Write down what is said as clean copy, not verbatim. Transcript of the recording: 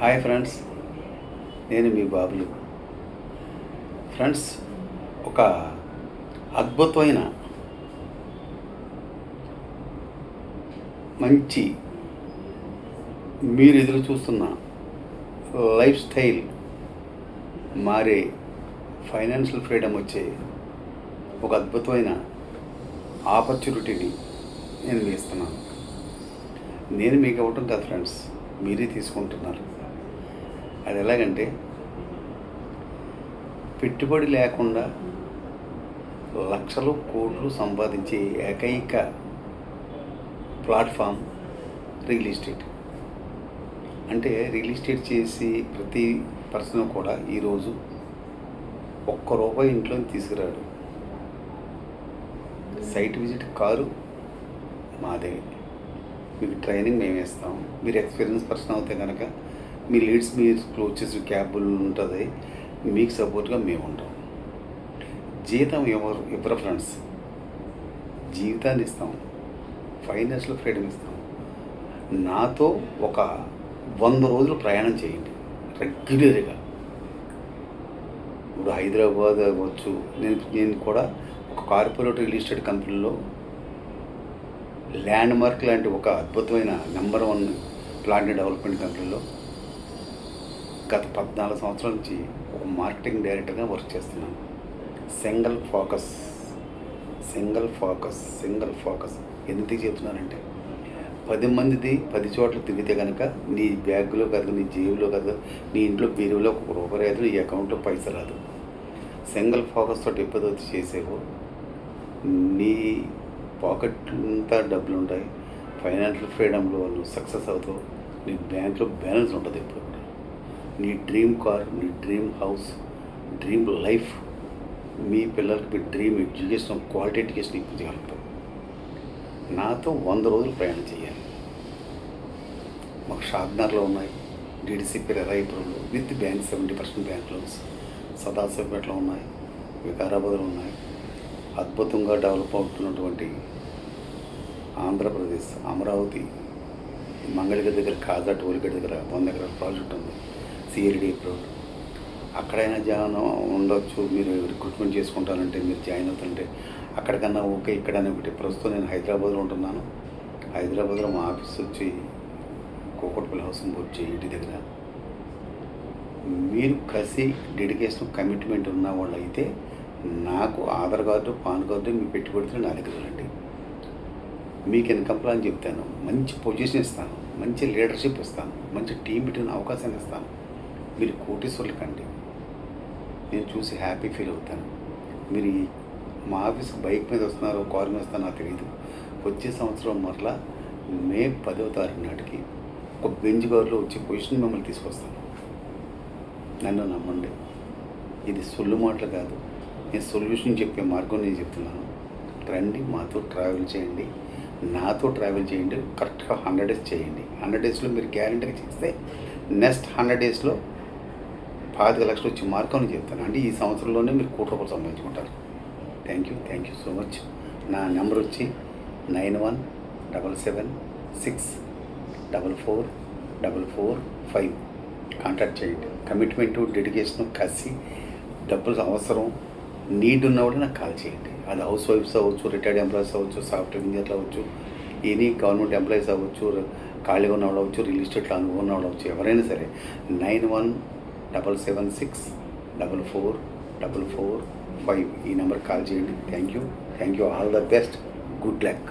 Hi friends, నేను మీ బాబులు. Friends, ఒక అద్భుతమైన మంచి మీరు ఎదురు చూస్తున్న లైఫ్ స్టైల్ మారే ఫైనాన్షియల్ ఫ్రీడమ్ వచ్చే ఒక అద్భుతమైన ఆపర్చునిటీని నేను మీ ఇస్తున్నాను. నేను మీకు ఇవ్వటం కాదు ఫ్రెండ్స్, మీరే తీసుకుంటున్నారు. అది ఎలాగంటే, పెట్టుబడి లేకుండా లక్షలు కోట్లు సంపాదించే ఏకైక ప్లాట్ఫామ్ రియల్ ఎస్టేట్. అంటే రియల్ ఎస్టేట్ చేసి ప్రతి పర్సన్ కూడా ఈరోజు ₹1 ఇంట్లో తీసుకురాడు. సైట్ విజిట్ కారు మాదే, మీకు ట్రైనింగ్ మేము ఇస్తాం. మీరు ఎక్స్పీరియన్స్ పర్సన్ అవుతే కనుక మీ లీడ్స్ మీరు క్లోజ్ చేసి క్యాబుల్ ఉంటుంది, మీకు సపోర్ట్గా మేము ఉంటాం. జీతం ఇవ్వరు ఫ్రెండ్స్, జీవితాన్ని ఇస్తాం, ఫైనాన్షియల్ ఫ్రీడమ్ ఇస్తాం. నాతో ఒక 100 రోజులు ప్రయాణం చేయండి రెగ్యులర్గా. ఇప్పుడు హైదరాబాద్ అవ్వచ్చు, నేను కూడా ఒక కార్పొరేట్ రియల్ ఎస్టేట్ కంపెనీలో ల్యాండ్ మార్క్ లాంటి ఒక అద్భుతమైన నెంబర్ 1 ప్లాంట్ డెవలప్మెంట్ కంపెనీలో గత 14 సంవత్సరాల నుంచి ఒక మార్కెటింగ్ డైరెక్టర్గా వర్క్ చేస్తున్నాను. సింగిల్ ఫోకస్ ఎందుకు చెప్తున్నానంటే, 10 మందిది 10 చోట్ల తిరిగితే కనుక నీ బ్యాగ్లో కాదు, నీ జేబులో కాదు, నీ ఇంట్లో బీరువులో ₹1 రాదు, నీ అకౌంట్లో పైసలు రాదు. సింగిల్ ఫోకస్ తోటి ఎప్పుడైతే చేసేవో నీ పాకెట్ అంతా డబ్బులు ఉంటాయి. ఫైనాన్షియల్ ఫ్రీడమ్లో నువ్వు సక్సెస్ అవుతావు. నీ బ్యాంక్లో బ్యాలెన్స్ ఉంటుంది ఎప్పుడు కూడా. నీ డ్రీమ్ కార్, నీ డ్రీమ్ హౌస్, డ్రీమ్ లైఫ్, మీ పిల్లలకి మీ డ్రీమ్ ఎడ్యుకేషన్, క్వాలిటీ ఎడ్యుకేషన్ ఇప్పించగలుగుతాం. నాతో 100 రోజులు ప్రయాణం చేయాలి. మాకు షాద్నగర్లో ఉన్నాయి, డీడీసీపీ రాయపురంలో విత్ బ్యాంక్ 70% బ్యాంక్ లోన్స్, సదాశివపేటలో ఉన్నాయి, వికారాబాద్లో ఉన్నాయి. అద్భుతంగా డెవలప్ అవుతున్నటువంటి ఆంధ్రప్రదేశ్ అమరావతి మంగళగిరి దగ్గర కాజా టోల్గేట్ దగ్గర 100 ఎకరాల ప్రాజెక్ట్ ఉంది, సిఆర్డీ రోడ్. అక్కడైనా జాయిన్ ఉండొచ్చు. మీరు రిక్రూట్మెంట్ చేసుకుంటానంటే, మీరు జాయిన్ అవుతుంటే అక్కడికన్నా ఓకే. ఇక్కడనే ఒకటి. ప్రస్తుతం నేను హైదరాబాద్లో ఉంటున్నాను. హైదరాబాద్లో మా ఆఫీస్ వచ్చి కోకట్పల్లి హౌసింగ్ బోర్డ్ ఇంటి దగ్గర. మీరు కసి, డెడికేషన్, కమిట్మెంట్ ఉన్న వాళ్ళు అయితే నాకు ఆధార్ కార్డు, పాన్ కార్డు మీ పెట్టుబడితే నా దగ్గర రండి. మీకు ఇన్కమ్ ప్లాన్ చెప్తాను, మంచి పొజిషన్ ఇస్తాను, మంచి లీడర్షిప్ ఇస్తాను, మంచి టీం పెట్టిన అవకాశాన్ని ఇస్తాను. మీరు కోటీశ్వర్లు కండి, నేను చూసి హ్యాపీ ఫీల్ అవుతాను. మీరు మా ఆఫీస్కి బైక్ మీద వస్తున్నారో కారు మీద వస్తారో నాకు తెలియదు. వచ్చే సంవత్సరం మరలా మే 10వ తారీఖు నాటికి ఒక బెంచ్ కారులో వచ్చే పొజిషన్ మిమ్మల్ని తీసుకొస్తాను. నన్ను నమ్మండి, ఇది సొల్లు మాటలు కాదు. నేను సొల్యూషన్ చెప్పే మార్గం నేను చెప్తున్నాను. రండి, మాతో ట్రావెల్ చేయండి, నాతో ట్రావెల్ చేయండి. కరెక్ట్గా 100 డేస్ చేయండి. 100 డేస్లో మీరు గ్యారెంటీగా చేస్తే నెక్స్ట్ 100 డేస్లో 25 లక్షలు వచ్చే మార్గం అని చెప్తాను. అంటే ఈ సంవత్సరంలోనే మీరు ₹1,00,00,000 సంపాదించుకుంటారు. Thank you so much. నా నెంబర్ వచ్చి 9177644445. కాంటాక్ట్ చేయండి. కమిట్మెంటు, డెడికేషను, కసి, డబ్బులు అవసరం, నీడ్ ఉన్నవాడు నాకు కాల్ చేయండి. అది హౌస్ వైఫ్స్ అవ్వచ్చు, రిటైర్డ్ ఎంప్లాయీస్ అవ్వచ్చు, సాఫ్ట్వేర్ ఇంజనీర్లు అవ్వచ్చు, ఎనీ గవర్నమెంట్ ఎంప్లాయీస్ అవ్వచ్చు, ఖాళీగా ఉన్నవాడు అవ్వచ్చు, రియల్ ఎస్టేట్లో అనుభవం ఉన్నవాడు అవ్వచ్చు, ఎవరైనా సరే 9177644445 ఈ నెంబర్కి కాల్ చేయండి. Thank you. All the best. Good luck.